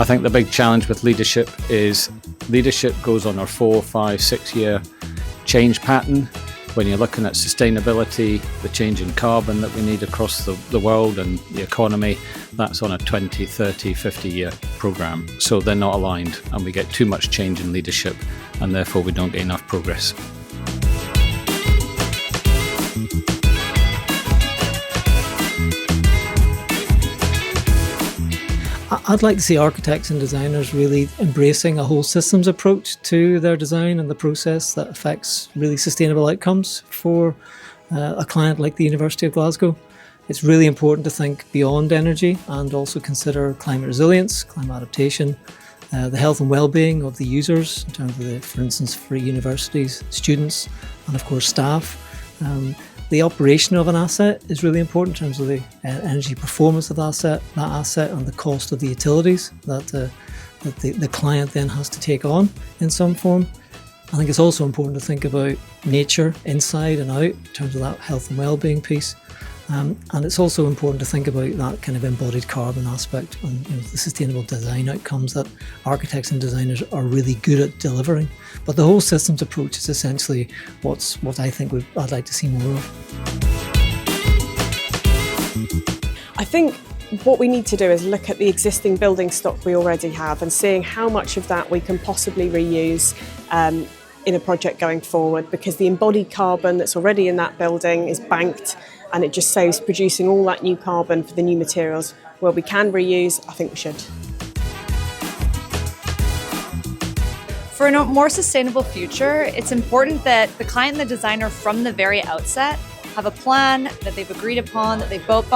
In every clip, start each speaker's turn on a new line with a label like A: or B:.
A: think the big challenge with leadership is leadership goes on our 4, 5, 6 year change pattern. When you're looking at sustainability, the change in carbon that we need across the world and the economy, that's on a 20, 30, 50 year program. So they're not aligned, and we get too much change in leadership, and therefore we don't get enough progress.
B: I'd like to see architects and designers really embracing a whole systems approach to their design and the process that affects really sustainable outcomes for a client like the University of Glasgow. It's really important to think beyond energy and also consider climate resilience, climate adaptation, the health and well-being of the users in terms of, for instance, free universities, students, and of course staff. The operation of an asset is really important in terms of the energy performance of that asset and the cost of the utilities that the client then has to take on in some form. I think it's also important to think about nature inside and out in terms of that health and well-being piece. And it's also important to think about that kind of embodied carbon aspect and the sustainable design outcomes that architects and designers are really good at delivering. But the whole systems approach is essentially what I think I'd like to see more of.
C: I think what we need to do is look at the existing building stock we already have and seeing how much of that we can possibly reuse in a project going forward, because the embodied carbon that's already in that building is banked, and it just saves producing all that new carbon for the new materials. Where we can reuse, I think we should.
D: For a more sustainable future, it's important that the client and the designer from the very outset have a plan that they've agreed upon, that they've both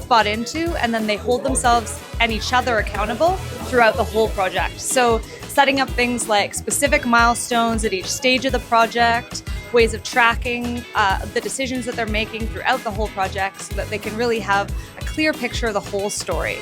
D: bought into, and then they hold themselves and each other accountable throughout the whole project. So setting up things like specific milestones at each stage of the project, ways of tracking the decisions that they're making throughout the whole project so that they can really have a clear picture of the whole story.